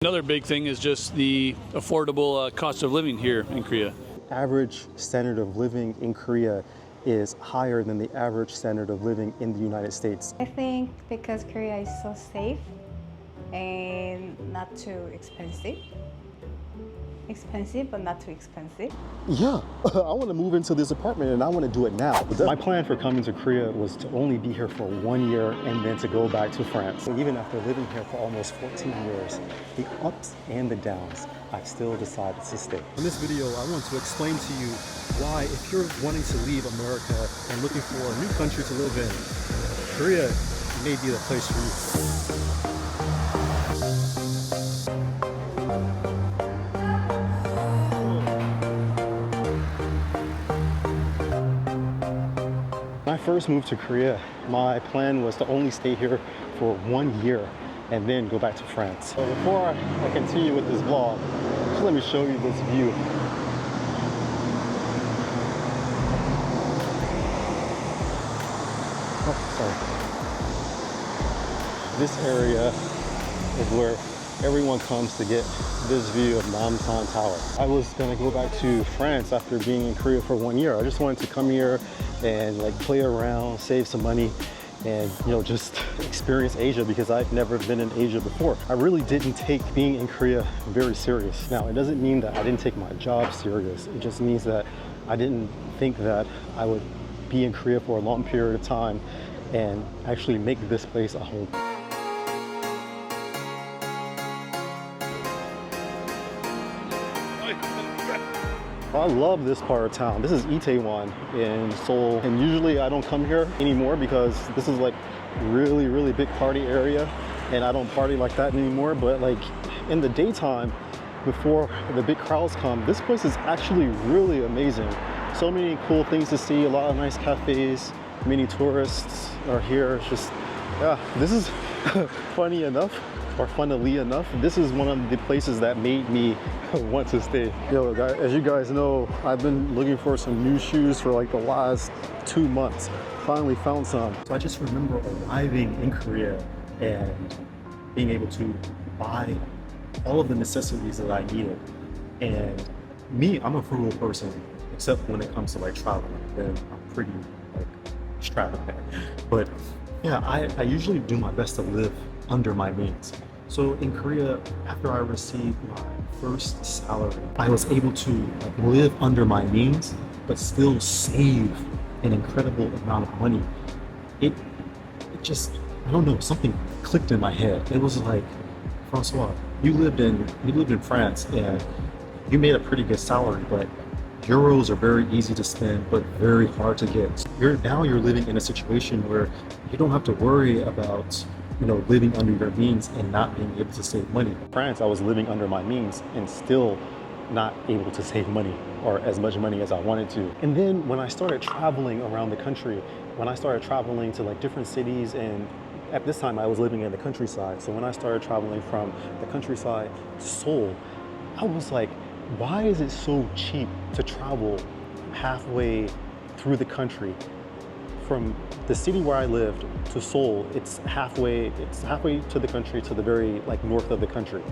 Another big thing is just the affordable cost of living here in Korea. Average standard of living in Korea is higher than the average standard of living in the United States. I think because Korea is so safe and not too expensive. Expensive, but not too expensive. Yeah, I want to move into this apartment and I want to do it now. My plan for coming to Korea was to only be here for 1 year and then to go back to France. And even after living here for almost 14 years, the ups and the downs, I still decided to stay. In this video, I want to explain to you why, if you're wanting to leave America and looking for a new country to live in, Korea may be the place for you. When I first moved to Korea, my plan was to only stay here for 1 year and then go back to France. So before I continue with this vlog, just let me show you this view. Oh, sorry. This area is where everyone comes to get this view of Namsan Tower. I was gonna go back to France after being in Korea for 1 year. I just wanted to come here and like play around, save some money, and just experience Asia because I've never been in Asia before. I really didn't take being in Korea very serious. Now, it doesn't mean that I didn't take my job serious. It just means that I didn't think that I would be in Korea for a long period of time and actually make this place a home. I love this part of town. This is Itaewon in Seoul, and usually I don't come here anymore because this is like really, really big party area, and I don't party like that anymore. But like in the daytime, before the big crowds come, this place is actually really amazing. So many cool things to see, a lot of nice cafes, many tourists are here. It's just, yeah, this is funny enough, or funnily enough, this is one of the places that made me want to stay. Yo, guys, as you guys know, I've been looking for some new shoes for like the last 2 months. Finally found some. So I just remember arriving in Korea and being able to buy all of the necessities that I needed. And me, I'm a frugal person, except when it comes to like traveling, then I'm pretty like extravagant. But yeah, I usually do my best to live under my means. So in Korea, after I received my first salary, I was able to live under my means, but still save an incredible amount of money. It just, I don't know, something clicked in my head. It was like, Francois, you lived in France and you made a pretty good salary, but euros are very easy to spend, but very hard to get. Now you're living in a situation where you don't have to worry about living under your means and not being able to save money. In France, I was living under my means and still not able to save money or as much money as I wanted to. And then when I started traveling around the country, when I started traveling to like different cities, and at this time I was living in the countryside. So when I started traveling from the countryside to Seoul, I was like, why is it so cheap to travel halfway through the country? From the city where I lived to Seoul, it's halfway to the country, to the very like north of the country.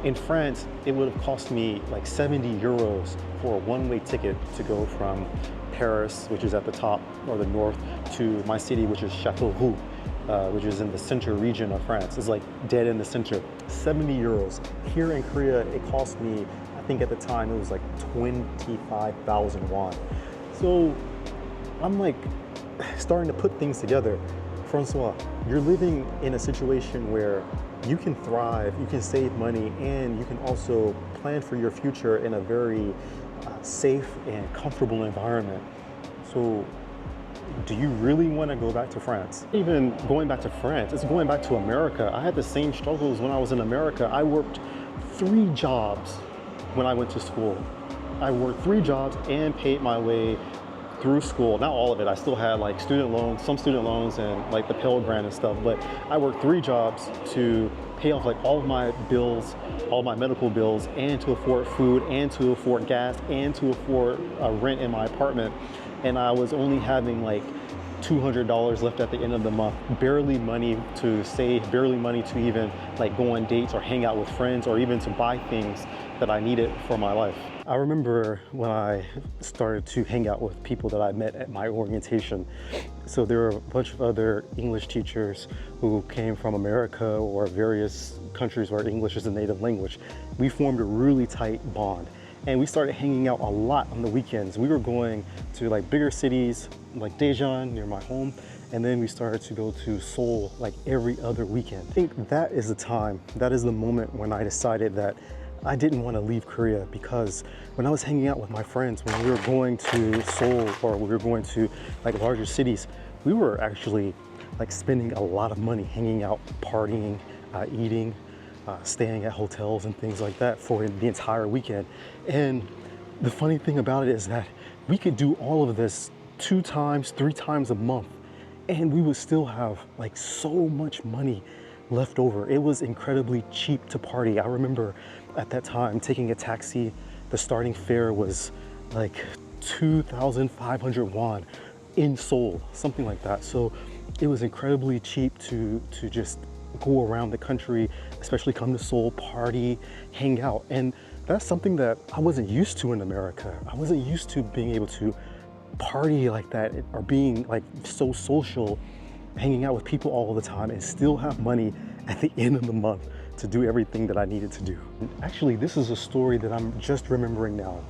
In France, it would have cost me like 70 euros for a one-way ticket to go from Paris, which is at the top or the north, to my city, which is Châteauroux, which is in the center region of France. It's like dead in the center. 70 euros. Here in Korea, it cost me, I think at the time, it was like 25,000 won. So I'm like, starting to put things together. Francois, you're living in a situation where you can thrive, you can save money, and you can also plan for your future in a very safe and comfortable environment. So do you really want to go back to France? Even going back to France, it's going back to America. I had the same struggles when I was in America. I worked 3 jobs when I went to school. I worked 3 jobs and paid my way through school. Not all of it. I still had like student loans, some student loans, and like the Pell Grant and stuff. But I worked 3 jobs to pay off like all of my bills, all my medical bills, and to afford food, and to afford gas, and to afford rent in my apartment. And I was only having like $200 left at the end of the month, barely money to save, barely money to even like go on dates or hang out with friends or even to buy things that I needed for my life. I remember when I started to hang out with people that I met at my orientation. So there were a bunch of other English teachers who came from America or various countries where English is a native language. We formed a really tight bond. And we started hanging out a lot on the weekends. We were going to like bigger cities like Daejeon near my home, and then we started to go to Seoul like every other weekend. I think that is the time, that is the moment when I decided that I didn't want to leave Korea, because when I was hanging out with my friends, when we were going to Seoul or we were going to like larger cities, we were actually like spending a lot of money hanging out, partying, eating, staying at hotels and things like that for the entire weekend. And the funny thing about it is that we could do all of this 2 times, 3 times a month, and we would still have like so much money left over. It was incredibly cheap to party. I remember at that time taking a taxi, the starting fare was like 2,500 won in Seoul, something like that. So it was incredibly cheap to just go around the country, especially come to Seoul, party, hang out. And that's something that I wasn't used to in America. I wasn't used to being able to party like that or being like so social, hanging out with people all the time and still have money at the end of the month to do everything that I needed to do. Actually, this is a story that I'm just remembering now.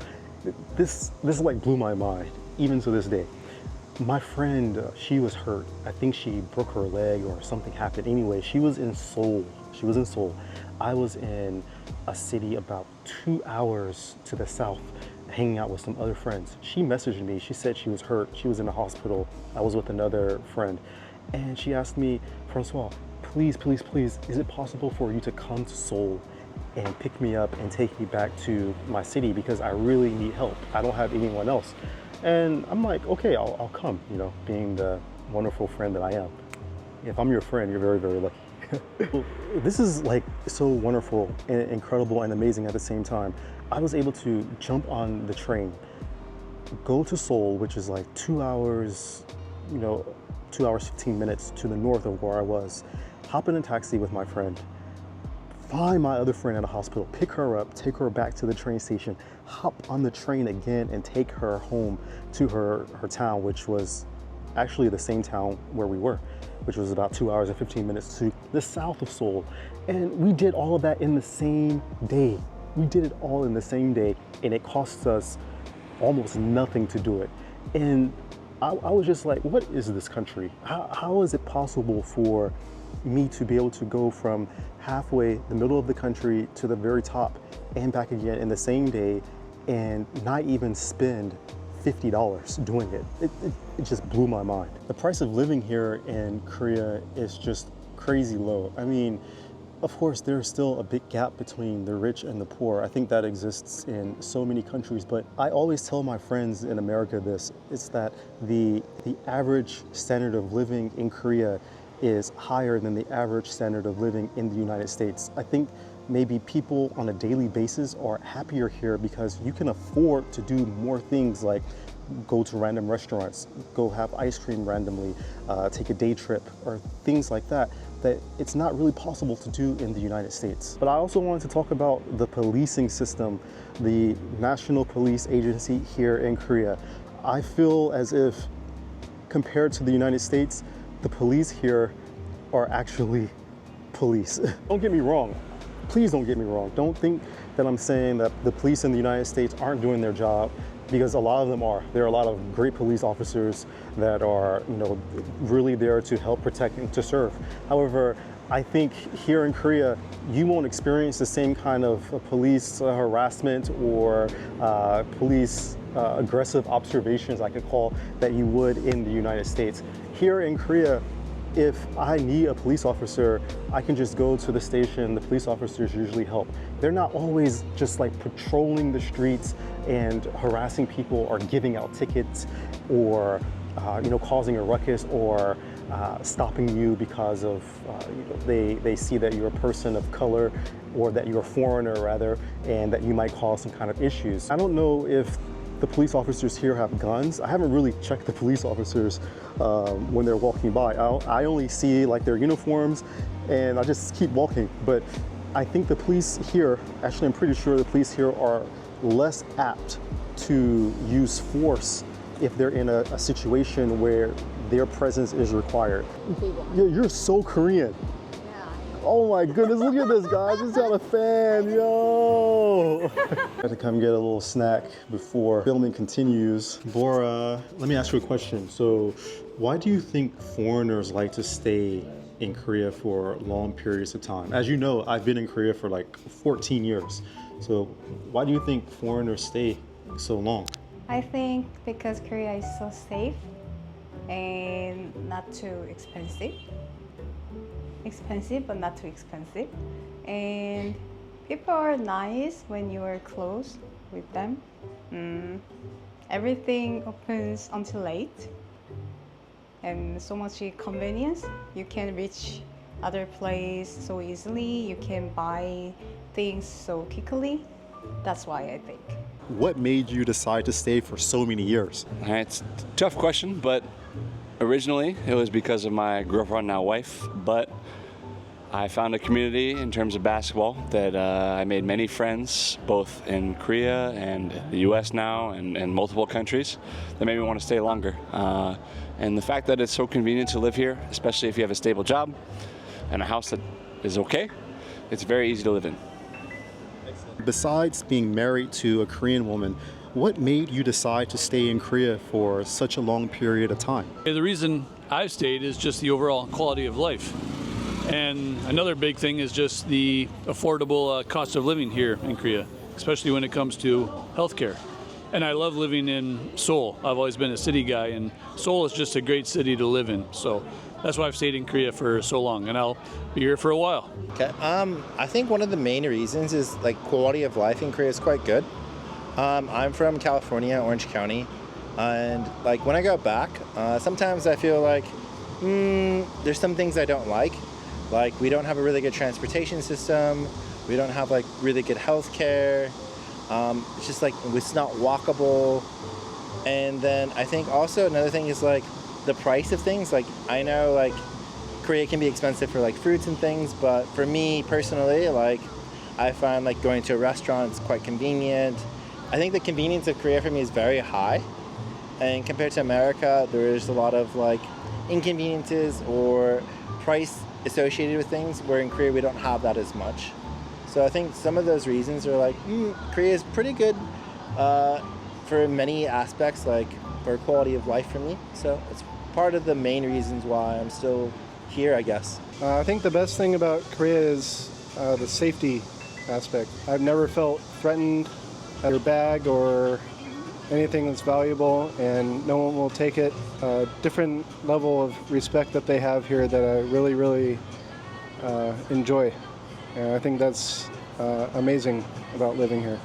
This like blew my mind, even to this day. My friend, she was hurt. I think she broke her leg or something happened. Anyway, she was in Seoul. She was in Seoul. I was in a city about 2 hours to the south, hanging out with some other friends. She messaged me. She said she was hurt. She was in the hospital. I was with another friend. And she asked me, Francois, please, please, please, is it possible for you to come to Seoul and pick me up and take me back to my city, because I really need help. I don't have anyone else. And I'm like, okay, I'll come, you know, being the wonderful friend that I am. If I'm your friend, you're very, very lucky. This is like so wonderful and incredible and amazing at the same time. I was able to jump on the train, go to Seoul, which is like 2 hours, you know, 2 hours, 15 minutes to the north of where I was, hop in a taxi with my friend, find my other friend at a hospital, pick her up, take her back to the train station, hop on the train again and take her home to her town, which was actually the same town where we were, which was about 2 hours and 15 minutes to the south of Seoul. And we did all of that in the same day. We did it all in the same day, and it cost us almost nothing to do it. And I was just like, what is this country? How is it possible for me to be able to go from halfway, the middle of the country, to the very top and back again in the same day and not even spend $50 doing it? It just blew my mind. The price of living here in Korea is just crazy low. I mean, of course, there's still a big gap between the rich and the poor. I think that exists in so many countries, but I always tell my friends in America this, it's that the average standard of living in Korea is higher than the average standard of living in the United States. I think maybe people on a daily basis are happier here because you can afford to do more things like go to random restaurants, go have ice cream randomly, take a day trip, or things like that it's not really possible to do in the United States. But I also wanted to talk about the policing system, the National Police Agency here in Korea. I feel as if compared to the United States, the police here are actually police. Don't get me wrong. Please don't get me wrong. Don't think that I'm saying that the police in the United States aren't doing their job, because a lot of them are. There are a lot of great police officers that are, you know, really there to help protect and to serve. However, I think here in Korea, you won't experience the same kind of police harassment or police aggressive observations, I could call, that you would in the United States. Here in Korea, if I need a police officer, I can just go to the station. The police officers usually help. They're not always just like patrolling the streets and harassing people or giving out tickets or you know, causing a ruckus or stopping you because of you know, they see that you're a person of color or that you're a foreigner rather, and that you might cause some kind of issues. I don't know if the police officers here have guns. I haven't really checked the police officers when they're walking by. I only see like their uniforms and I just keep walking. But I think the police here, actually I'm pretty sure the police here are less apt to use force if they're in a situation where their presence is required. You're so Korean. Oh my goodness, look at this, guys. Just got a fan, yo! I had to come get a little snack before filming continues. Bora, let me ask you a question. So, why do you think foreigners like to stay in Korea for long periods of time? As you know, I've been in Korea for like 14 years. So, why do you think foreigners stay so long? I think because Korea is so safe and not too expensive. Expensive, but not too expensive. And people are nice when you are close with them. Everything opens until late. And so much convenience. You can reach other place so easily. You can buy things so quickly. That's why I think. What made you decide to stay for so many years? It's a tough question, but originally it was because of my girlfriend, now wife, but I found a community in terms of basketball that I made many friends, both in Korea and the US now and multiple countries, that made me want to stay longer. And the fact that it's so convenient to live here, especially if you have a stable job and a house that is okay, it's very easy to live in. Besides being married to a Korean woman, what made you decide to stay in Korea for such a long period of time? The reason I've stayed is just the overall quality of life. And another big thing is just the affordable cost of living here in Korea, especially when it comes to healthcare. And I love living in Seoul. I've always been a city guy, and Seoul is just a great city to live in. So that's why I've stayed in Korea for so long, and I'll be here for a while. Okay. I think one of the main reasons is like quality of life in Korea is quite good. I'm from California, Orange County, and like when I go back, sometimes I feel like there's some things I don't like. Like we don't have a really good transportation system. We don't have like really good health care. It's just like it's not walkable. And then I think also another thing is like the price of things. Like I know like Korea can be expensive for like fruits and things, but for me personally, like I find like going to a restaurant is quite convenient. I think the convenience of Korea for me is very high. And compared to America, there's a lot of like inconveniences or price associated with things, where in Korea we don't have that as much. So I think some of those reasons are like, Korea is pretty good for many aspects, like for quality of life for me. So it's part of the main reasons why I'm still here, I guess. I think the best thing about Korea is the safety aspect. I've never felt threatened at your bag or anything that's valuable, and no one will take it. Different level of respect that they have here that I really, really enjoy. And I think that's amazing about living here.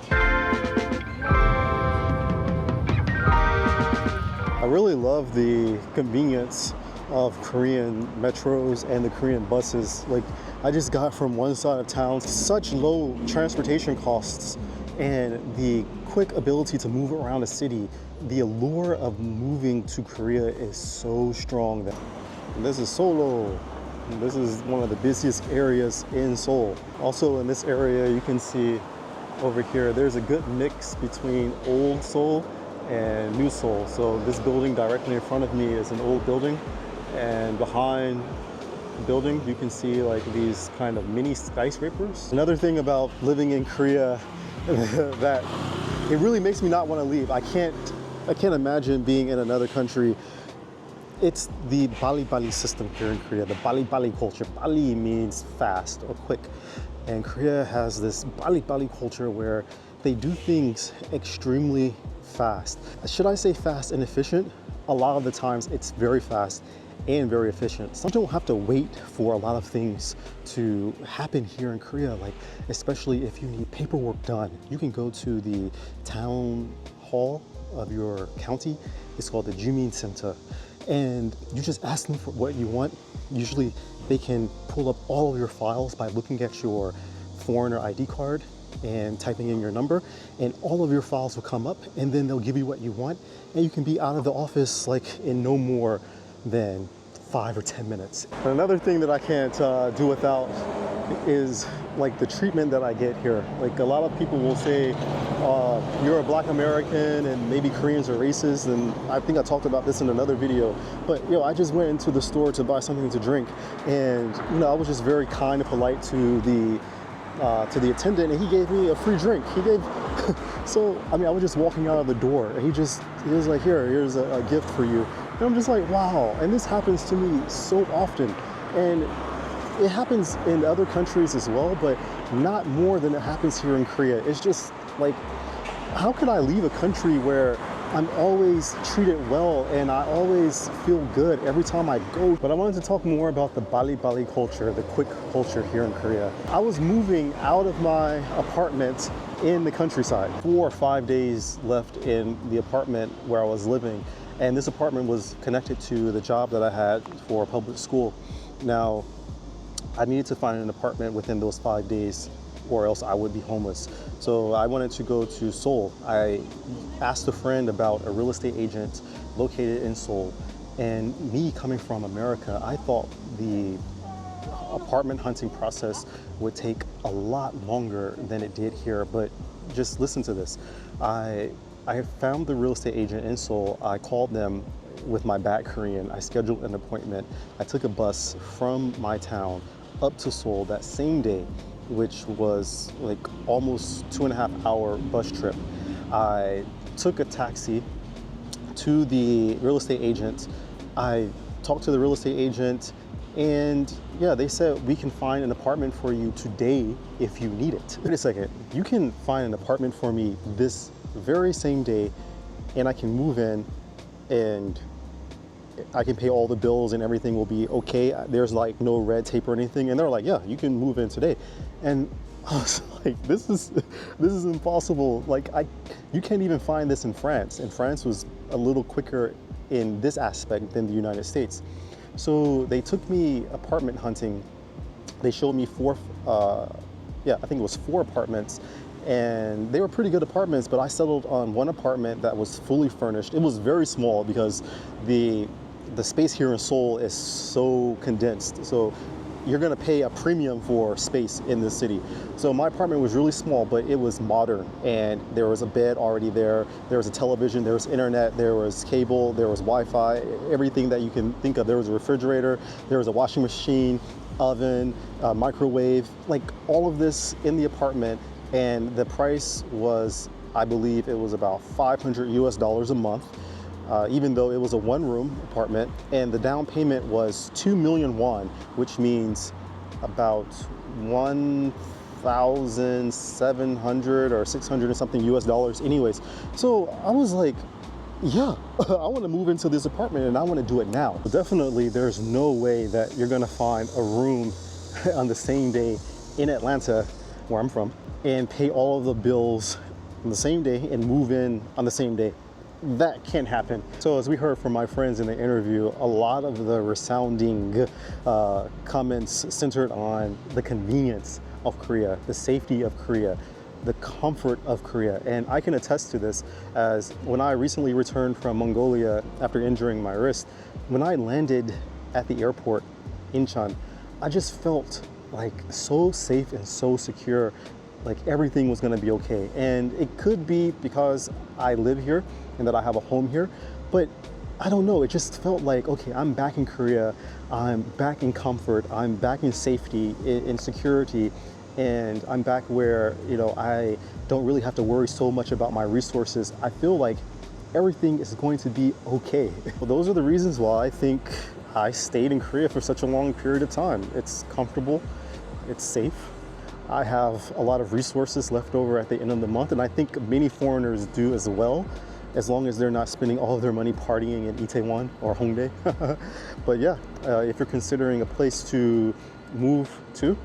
I really love the convenience of Korean metros and the Korean buses. Like I just got from one side of town, such low transportation costs and the quick ability to move around the city. The allure of moving to Korea is so strong. This is Seoul. This is one of the busiest areas in Seoul. Also in this area, you can see over here, there's a good mix between old Seoul and new Seoul. So this building directly in front of me is an old building, and behind the building, you can see like these kind of mini skyscrapers. Another thing about living in Korea that it really makes me not want to leave. I can't imagine being in another country. It's the Bali system here in Korea, the Bali culture. Bali means fast or quick. And Korea has this Bali culture where they do things extremely fast. Should I say fast and efficient? A lot of the times it's very fast and very efficient. Some don't have to wait for a lot of things to happen here in Korea, like especially if you need paperwork done. You can go to the town hall of your county. It's called the Jumin Center. And you just ask them for what you want. Usually they can pull up all of your files by looking at your foreigner ID card, and typing in your number, and all of your files will come up, and then they'll give you what you want, and you can be out of the office like in no more than 5 or 10 minutes. Another thing that I can't do without is like the treatment that I get here. Like a lot of people will say, you're a Black American and maybe Koreans are racist, and I think I talked about this in another video, but I just went into the store to buy something to drink, and I was just very kind and polite to the attendant, and he gave me a free drink. He gave, so I was just walking out of the door, and he was like, here's a gift for you. And I'm just like, wow. And this happens to me so often. And it happens in other countries as well, but not more than it happens here in Korea. It's just like, how could I leave a country where I'm always treated well and I always feel good every time I go? But I wanted to talk more about the Bali culture, the quick culture here in Korea. I was moving out of my apartment in the countryside. 4 or 5 days left in the apartment where I was living. And this apartment was connected to the job that I had for public school. Now, I needed to find an apartment within those 5 days or else I would be homeless. So I wanted to go to Seoul. I asked a friend about a real estate agent located in Seoul. And me coming from America, I thought the apartment hunting process would take a lot longer than it did here. But just listen to this. I found the real estate agent in Seoul. I called them with my bad Korean. I scheduled an appointment. I took a bus from my town up to Seoul that same day, which was like almost 2.5 hour bus trip. I took a taxi to the real estate agent. I talked to the real estate agent, and they said, we can find an apartment for you today if you need it. Wait a second, you can find an apartment for me this very same day, and I can move in and I can pay all the bills and everything will be okay. There's like no red tape or anything. And they're like, yeah, you can move in today. And I was like, this is impossible. Like you can't even find this in France. And France was a little quicker in this aspect than the United States. So they took me apartment hunting. They showed me I think it was 4 apartments. And they were pretty good apartments, but I settled on one apartment that was fully furnished. It was very small because the space here in Seoul is so condensed. So you're gonna pay a premium for space in this city. So my apartment was really small, but it was modern, and there was a bed already there. There was a television, there was internet, there was cable, there was Wi-Fi, everything that you can think of. There was a refrigerator, there was a washing machine, oven, microwave, like all of this in the apartment. And the price was, I believe it was about $500 a month, even though it was a 1-room apartment. And the down payment was 2 million won, which means about 1,700 or 600 and something US dollars anyways. So I was like, yeah, I want to move into this apartment and I want to do it now. But definitely there's no way that you're going to find a room on the same day in Atlanta, where I'm from, and pay all of the bills on the same day and move in on the same day. That can't happen. So as we heard from my friends in the interview, a lot of the resounding comments centered on the convenience of Korea, the safety of Korea, the comfort of Korea. And I can attest to this, as when I recently returned from Mongolia after injuring my wrist, when I landed at the airport in Incheon, I just felt like so safe and so secure, like everything was gonna be okay. And it could be because I live here and that I have a home here, but I don't know, it just felt like, okay, I'm back in Korea, I'm back in comfort, I'm back in safety, in security, and I'm back where, I don't really have to worry so much about my resources. I feel like everything is going to be okay. Well, those are the reasons why I think I stayed in Korea for such a long period of time. It's comfortable, it's safe. I have a lot of resources left over at the end of the month, and I think many foreigners do as well, as long as they're not spending all of their money partying in Itaewon or Hongdae. But yeah, if you're considering a place to move to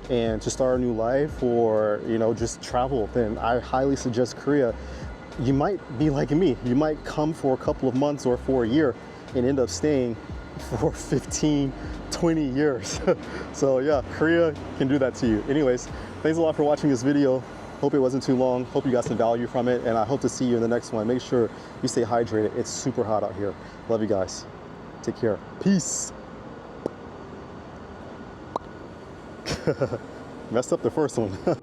and to start a new life, or just travel, then I highly suggest Korea. You might be like me. You might come for a couple of months or for a year and end up staying, for 15, 20 years. So yeah, Korea can do that to you. Anyways, thanks a lot for watching this video. Hope it wasn't too long. Hope you got some value from it, and I hope to see you in the next one. Make sure you stay hydrated. It's super hot out here. Love you guys. Take care. Peace. Messed up the first one.